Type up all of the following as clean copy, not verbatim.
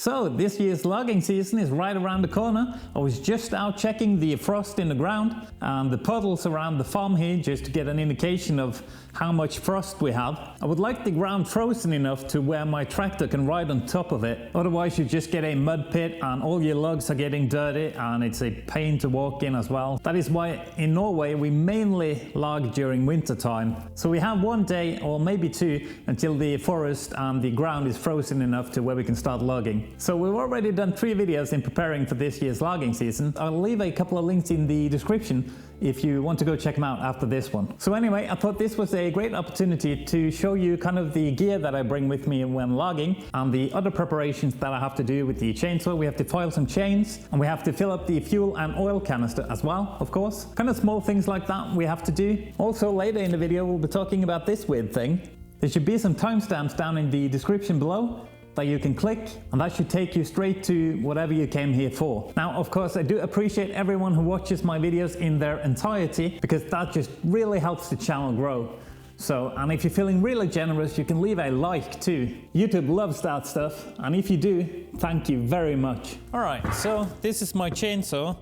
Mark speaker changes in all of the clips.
Speaker 1: So this year's logging season is right around the corner. I was just out checking the frost in the ground and the puddles around the farm here just to get an indication of how much frost we have. I would like the ground frozen enough to where my tractor can ride on top of it. Otherwise you just get a mud pit and all your lugs are getting dirty and it's a pain to walk in as well. That is why in Norway we mainly log during winter time. So we have one day or maybe two until the forest and the ground is frozen enough to where we can start logging. So we've already done 3 videos in preparing for this year's logging season. I'll leave a couple of links in the description if you want to go check them out after this one. So anyway, I thought this was a great opportunity to show you kind of the gear that I bring with me when logging and the other preparations that I have to do with the chainsaw. We have to file some chains and we have to fill up the fuel and oil canister as well, of course. Kind of small things like that we have to do. Also later in the video we'll be talking about this weird thing. There should be some timestamps down in the description below that you can click, and that should take you straight to whatever you came here for. Now, of course, I do appreciate everyone who watches my videos in their entirety, because that just really helps the channel grow. So, and if you're feeling really generous, you can leave a like too. YouTube loves that stuff, and if you do, thank you very much. All right, so this is my chainsaw.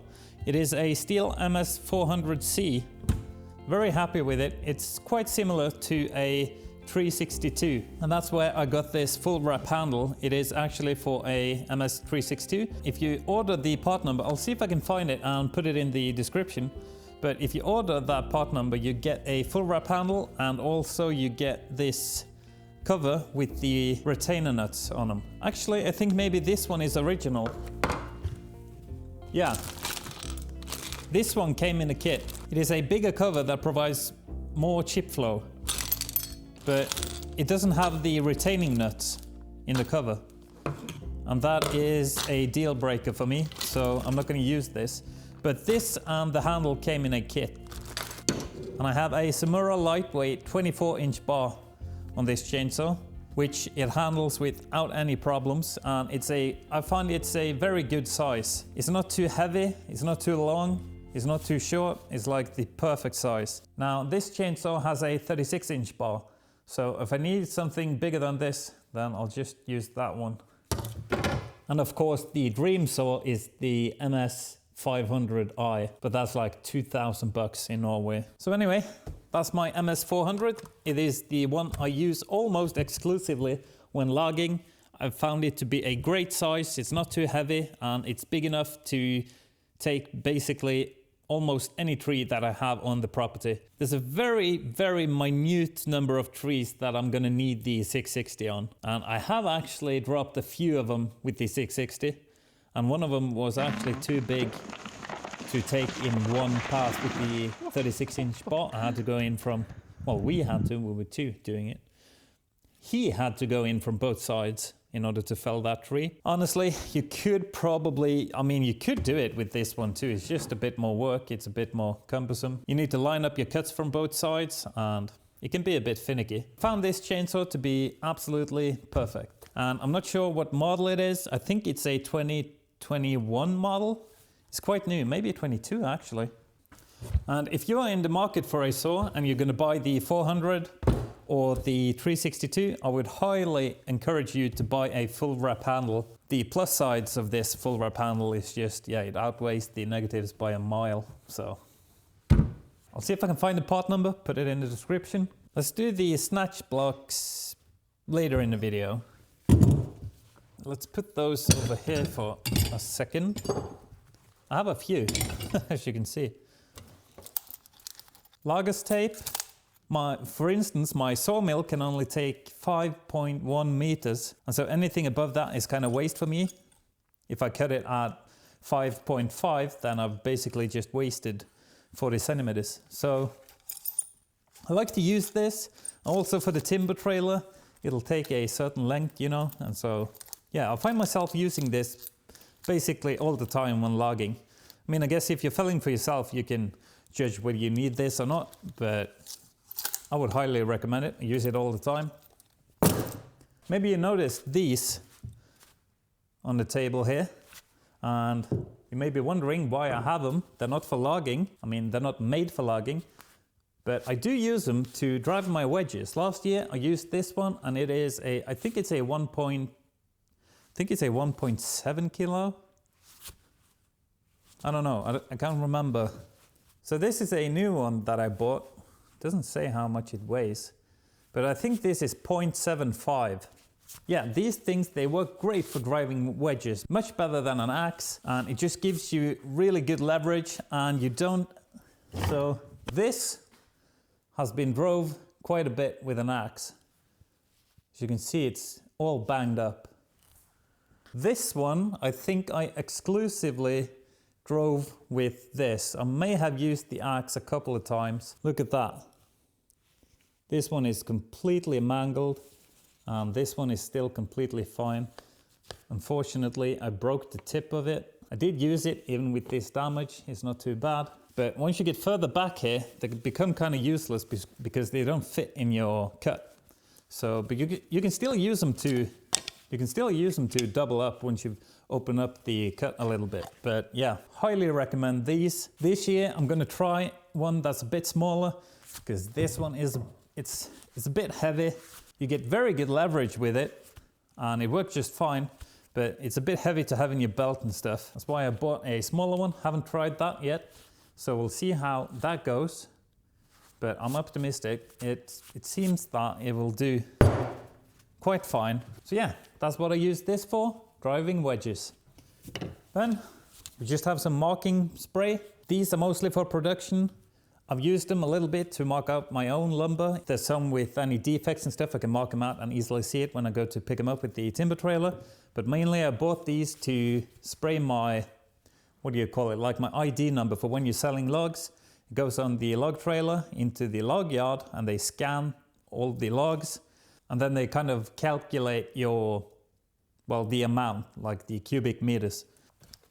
Speaker 1: It is a Stihl MS400C. Very happy with it. It's quite similar to a 362, and that's where I got this full wrap handle. It is actually for a MS362. If you order the part number, I'll see if I can find it and put it in the description, but if you order that part number you get a full wrap handle and also you get this cover with the retainer nuts on them. Actually, I think maybe this one is original. Yeah, this one came in a kit. It is a bigger cover that provides more chip flow, but it doesn't have the retaining nuts in the cover. And that is a deal breaker for me, so I'm not going to use this. But this and the handle came in a kit. And I have a Samura lightweight 24-inch bar on this chainsaw, which it handles without any problems. And I find it's a very good size. It's not too heavy, it's not too long, it's not too short, it's like the perfect size. Now this chainsaw has a 36-inch bar. So if I need something bigger than this, then I'll just use that one. And of course the dream saw is the MS500i, but that's like 2,000 bucks in Norway. So anyway, that's my MS400. It is the one I use almost exclusively when logging. I've found it to be a great size. It's not too heavy and it's big enough to take basically almost any tree that I have on the property. There's a very, very minute number of trees that I'm gonna need the 660 on. And I have actually dropped a few of them with the 660. And one of them was actually too big to take in one pass with the 36-inch bar. I had to go in from, well, we were 2 doing it. He had to go in from both sides in order to fell that tree. Honestly, you could probably, you could do it with this one too. It's just a bit more work. It's a bit more cumbersome. You need to line up your cuts from both sides and it can be a bit finicky. Found this chainsaw to be absolutely perfect. And I'm not sure what model it is. I think it's a 2021 model. It's quite new, maybe 22 actually. And if you are in the market for a saw and you're gonna buy the 400, or the 362, I would highly encourage you to buy a full wrap handle. The plus sides of this full wrap handle is just, yeah, it outweighs the negatives by a mile. So I'll see if I can find the part number, put it in the description. Let's do the snatch blocks later in the video. Let's put those over here for a second. I have a few, as you can see. Lagers tape. For instance, my sawmill can only take 5.1 meters, and so anything above that is kind of waste for me. If I cut it at 5.5, then I've basically just wasted 40 centimeters. So I like to use this. Also for the timber trailer, it'll take a certain length, you know, and so yeah, I find myself using this basically all the time when logging. I guess if you're felling for yourself, you can judge whether you need this or not, but I would highly recommend it. I use it all the time. Maybe you noticed these on the table here, and you may be wondering why I have them. They're not for logging. They're not made for logging, but I do use them to drive my wedges. Last year I used this one, and it is I think it's a 1.2 think it's a 1.7 kilo. I don't know, I can't remember. So this is a new one that I bought. Doesn't say how much it weighs, but I think this is 0.75. Yeah, these things, they work great for driving wedges, much better than an axe, and it just gives you really good leverage, and you don't. So this has been drove quite a bit with an axe. As you can see, it's all banged up. This one, I think I exclusively drove with this. I may have used the axe a couple of times. Look at that. This one is completely mangled, and this one is still completely fine. Unfortunately, I broke the tip of it. I did use it even with this damage. It's not too bad. But once you get further back here, they become kind of useless because they don't fit in your cut. So, but you can still use them to double up once you've opened up the cut a little bit. But yeah, highly recommend these. This year I'm going to try one that's a bit smaller, because this one is it's a bit heavy. You get very good leverage with it, and it works just fine. But it's a bit heavy to have in your belt and stuff. That's why I bought a smaller one. Haven't tried that yet, so we'll see how that goes. But I'm optimistic. It seems that it will do quite fine. So yeah, that's what I use this for, driving wedges. Then we just have some marking spray. These are mostly for production. I've used them a little bit to mark out my own lumber. If there's some with any defects and stuff, I can mark them out and easily see it when I go to pick them up with the timber trailer. But mainly I bought these to spray my, what do you call it, like my ID number for when you're selling logs. It goes on the log trailer into the log yard, and they scan all the logs, and then they kind of calculate your, well, the amount, like the cubic meters.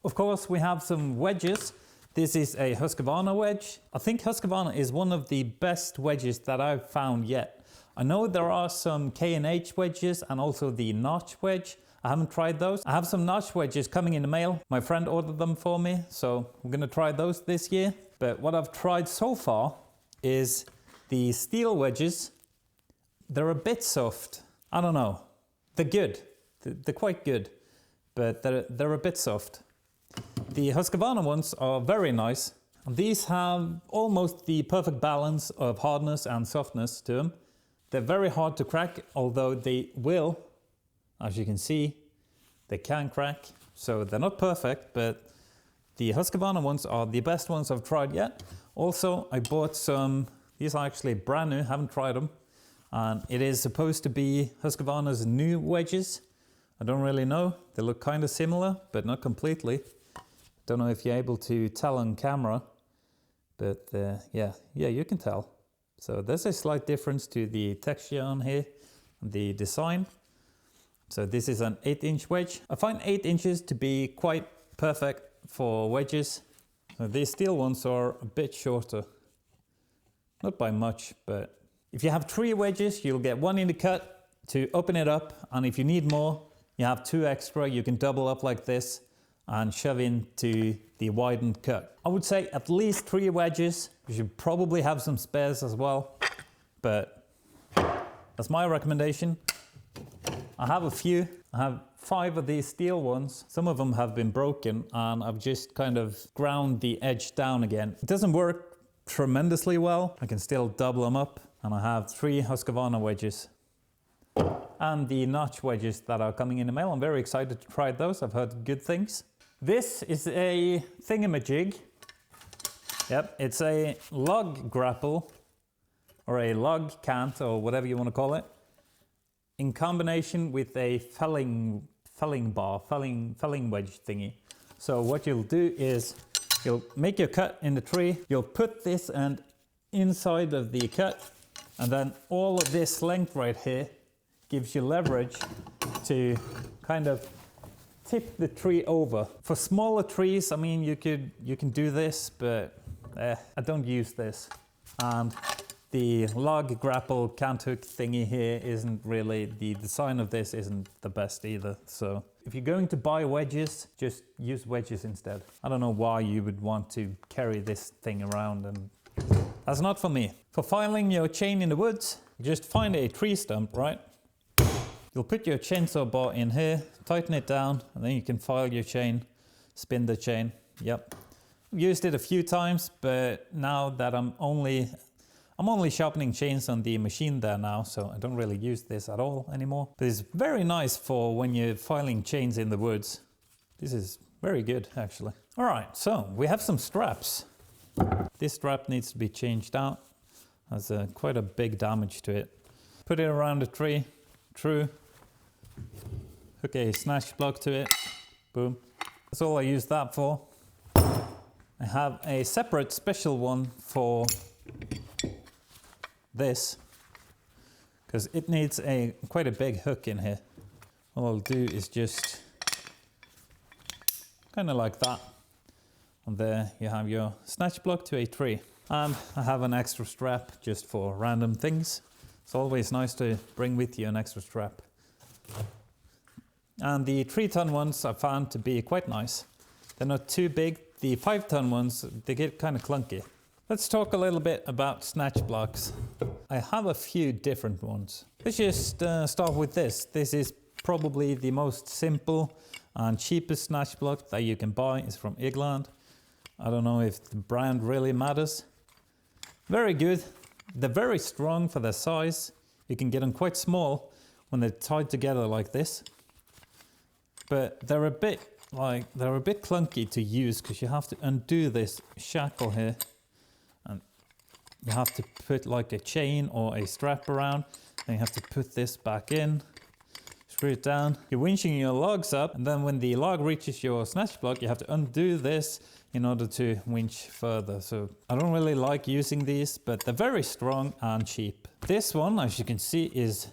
Speaker 1: Of course, we have some wedges. This is a Husqvarna wedge. I think Husqvarna is one of the best wedges that I've found yet. I know there are some K&H wedges and also the Notch wedge. I haven't tried those. I have some Notch wedges coming in the mail. My friend ordered them for me, so we're gonna try those this year. But what I've tried so far is the steel wedges. They're a bit soft. I don't know. They're good. They're quite good, but they're a bit soft. The Husqvarna ones are very nice. And these have almost the perfect balance of hardness and softness to them. They're very hard to crack, although they will, as you can see, they can crack. So they're not perfect, but the Husqvarna ones are the best ones I've tried yet. Also, I bought some, these are actually brand new, haven't tried them. And it is supposed to be Husqvarna's new wedges. I don't really know. They look kind of similar, but not completely. Don't know if you're able to tell on camera, but yeah, you can tell. So there's a slight difference to the texture on here and the design. So this is an 8-inch wedge. I find 8 inches to be quite perfect for wedges. So these steel ones are a bit shorter. Not by much, but if you have 3 wedges, you'll get 1 in the cut to open it up. And if you need more, you have 2 extra. You can double up like this and shove into the widened cut. I would say at least 3 wedges. You should probably have some spares as well, but that's my recommendation. I have a few. I have 5 of these steel ones. Some of them have been broken, and I've just kind of ground the edge down again. It doesn't work tremendously well. I can still double them up, and I have 3 Husqvarna wedges. And the Notch wedges that are coming in the mail. I'm very excited to try those. I've heard good things. This is a thingamajig. Yep, it's a log grapple, or a log cant, or whatever you want to call it, in combination with a felling wedge thingy. So what you'll do is you'll make your cut in the tree. You'll put this end inside of the cut, and then all of this length right here gives you leverage to kind of tip the tree over. For smaller trees, I mean, you can do this, but I don't use this. And the log grapple cant hook thingy here isn't really, the design of this isn't the best either. So if you're going to buy wedges, just use wedges instead. I don't know why you would want to carry this thing around, and that's not for me. For filing your chain in the woods, just find a tree stump, right? You'll put your chainsaw bar in here, tighten it down, and then you can file your chain, spin the chain. Yep. I've used it a few times, but now that I'm only sharpening chains on the machine there now, so I don't really use this at all anymore. But it's very nice for when you're filing chains in the woods. This is very good, actually. All right, so we have some straps. This strap needs to be changed out. Has quite a big damage to it. Put it around the tree, true. Hook a snatch block to it, boom. That's all I use that for. I have a separate special one for this, because it needs quite a big hook in here. All I'll do is just kind of like that. And there you have your snatch block to a tree. And I have an extra strap just for random things. It's always nice to bring with you an extra strap. And the 3-ton ones I found to be quite nice. They're not too big. The 5-ton ones, they get kind of clunky. Let's talk a little bit about snatch blocks. I have a few different ones. Let's just start with this. This is probably the most simple and cheapest snatch block that you can buy. It's from England. I don't know if the brand really matters. Very good. They're very strong for their size. You can get them quite small when they're tied together like this. But they're a bit clunky to use because you have to undo this shackle here. And you have to put like a chain or a strap around. Then you have to put this back in. Screw it down. You're winching your logs up, and then when the log reaches your snatch block, you have to undo this in order to winch further. So I don't really like using these, but they're very strong and cheap. This one, as you can see, is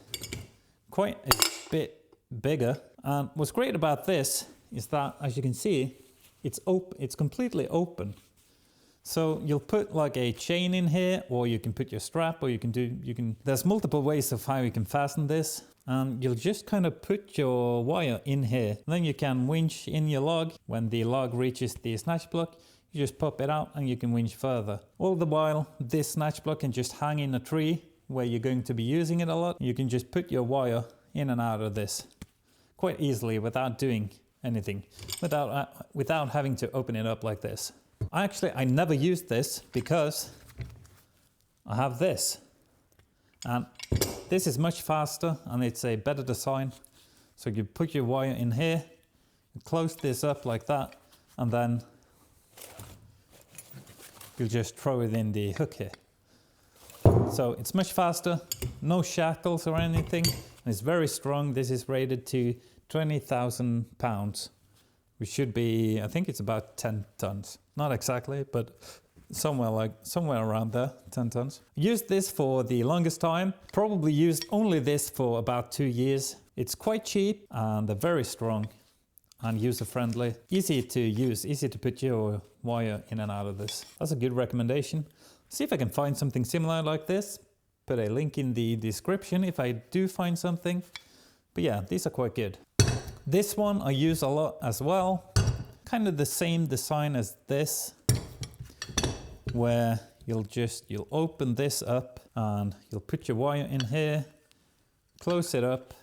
Speaker 1: quite a bit bigger. And what's great about this is that, as you can see, it's open. It's completely open. So you'll put like a chain in here, or you can put your strap, or there's multiple ways of how you can fasten this. And you'll just kind of put your wire in here. Then you can winch in your log. When the log reaches the snatch block, you just pop it out and you can winch further. All the while, this snatch block can just hang in a tree where you're going to be using it a lot. You can just put your wire in and out of this quite easily without doing anything, without having to open it up like this. I never used this because I have this. And this is much faster and it's a better design. So you put your wire in here, you close this up like that, and then you just throw it in the hook here. So it's much faster, no shackles or anything, and it's very strong. This is rated to 20,000 pounds, which should be, I think it's about 10 tons. Not exactly, but somewhere around there, 10 tons. Used this for the longest time. Probably used only this for about 2 years. It's quite cheap and they're very strong and user-friendly. Easy to use, easy to put your wire in and out of this. That's a good recommendation. See if I can find something similar like this. Put a link in the description if I do find something. But yeah, these are quite good. This one I use a lot as well. Kind of the same design as this, where you'll open this up and you'll put your wire in here, close it up.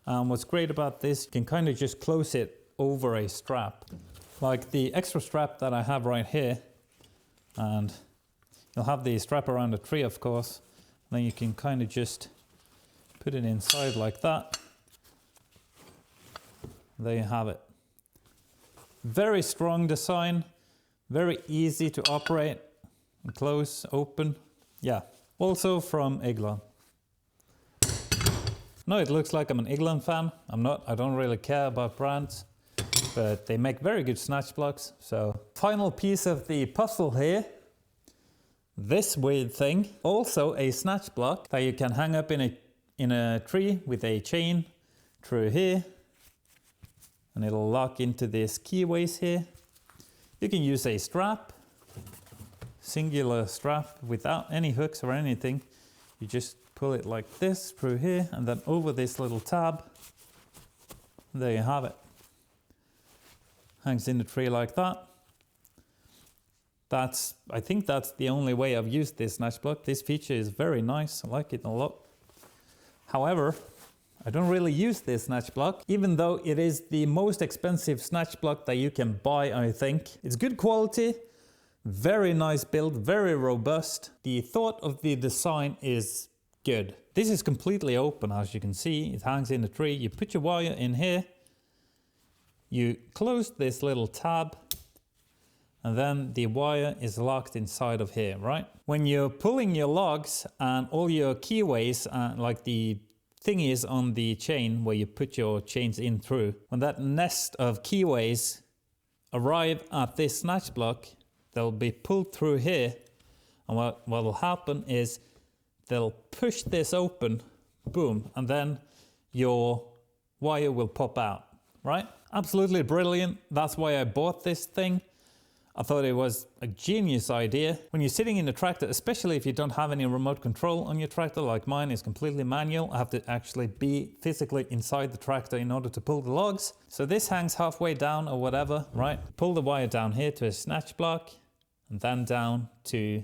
Speaker 1: And what's great about this, you can kind of just close it over a strap, like the extra strap that I have right here. And you'll have the strap around the tree, of course. Then you can kind of just put it inside like that. There you have it. Very strong design, very easy to operate. Close, open, yeah. Also from England. No, it looks like I'm an England fan. I'm not. I don't really care about brands, but they make very good snatch blocks. So, final piece of the puzzle here. This weird thing. Also a snatch block that you can hang up in a tree with a chain through here, and it'll lock into this keyways here. You can use a strap. Singular strap without any hooks or anything. You just pull it like this through here and then over this little tab. There you have it. Hangs in the tree like that. I think that's the only way I've used this snatch block. This feature is very nice. I like it a lot. However, I don't really use this snatch block, even though it is the most expensive snatch block that you can buy, I think. It's good quality, very nice build, very robust. The thought of the design is good. This is completely open, as you can see. It hangs in the tree. You put your wire in here, you close this little tab, and then the wire is locked inside of here, right? When you're pulling your logs and all your keyways, like the thingies on the chain where you put your chains in through, when that nest of keyways arrive at this snatch block, they'll be pulled through here, and what will happen is they'll push this open, boom, and then your wire will pop out, right? Absolutely brilliant. That's why I bought this thing. I thought it was a genius idea. When you're sitting in the tractor, especially if you don't have any remote control on your tractor, like mine is completely manual, I have to actually be physically inside the tractor in order to pull the logs. So this hangs halfway down or whatever, right? Pull the wire down here to a snatch block and then down to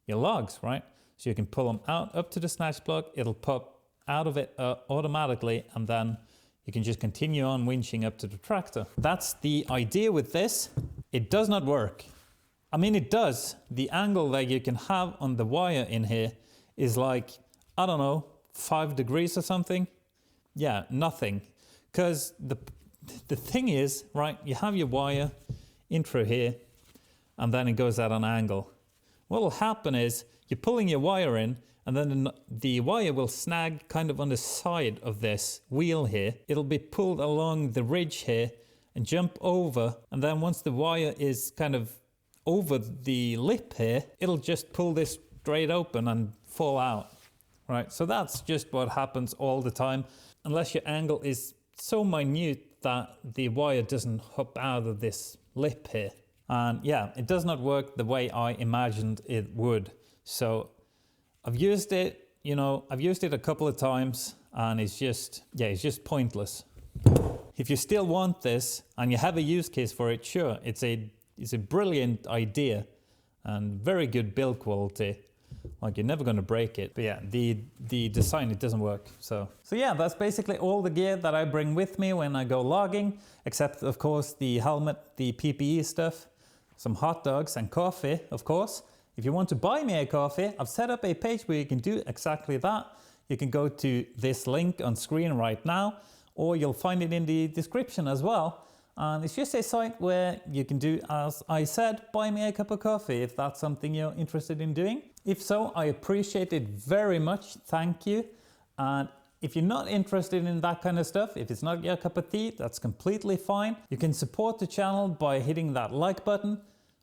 Speaker 1: your logs, right? So you can pull them out up to the snatch block, it'll pop out of it automatically, and then you can just continue on winching up to the tractor. That's the idea with this. It does not work. I mean, it does. The angle that you can have on the wire in here is like, I don't know, 5 degrees or something. Yeah, nothing. Because the thing is, right, you have your wire in through here, and then it goes at an angle. What will happen is you're pulling your wire in, and then the wire will snag kind of on the side of this wheel here. It'll be pulled along the ridge here and jump over, and then once the wire is kind of over the lip here, it'll just pull this straight open and fall out, right? So that's just what happens all the time, unless your angle is so minute that the wire doesn't hop out of this lip here. And yeah, it does not work the way I imagined it would. So I've used it, you know, I've used it a couple of times, and it's just pointless. If you still want this and you have a use case for it, sure, it's a brilliant idea and very good build quality. Like, you're never going to break it. But yeah, the design, it doesn't work. So yeah, that's basically all the gear that I bring with me when I go logging, except of course the helmet, the PPE stuff, some hot dogs and coffee, of course. If you want to buy me a coffee, I've set up a page where you can do exactly that. You can go to this link on screen right now, or you'll find it in the description as well. And it's just a site where you can do, as I said, buy me a cup of coffee if that's something you're interested in doing. If so, I appreciate it very much. Thank you. And if you're not interested in that kind of stuff, if it's not your cup of tea, that's completely fine. You can support the channel by hitting that like button,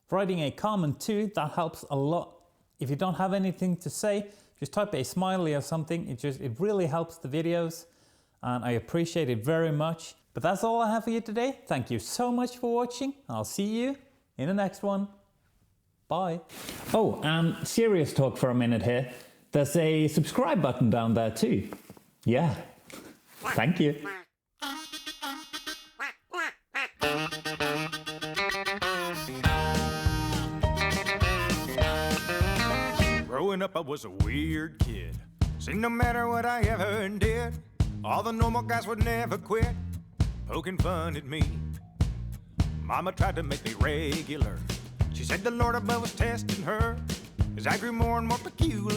Speaker 1: writing a comment too, that helps a lot. If you don't have anything to say, just type a smiley or something. It really helps the videos, and I appreciate it very much. But that's all I have for you today. Thank you so much for watching. I'll see you in the next one. Bye. Oh, and serious talk for a minute here. There's a subscribe button down there too. Yeah. Thank you.
Speaker 2: Growing up, I was a weird kid. See, no matter what I ever did, all the normal guys would never quit poking fun at me. Mama tried to make me regular. She said the Lord above was testing her as I grew more and more peculiar.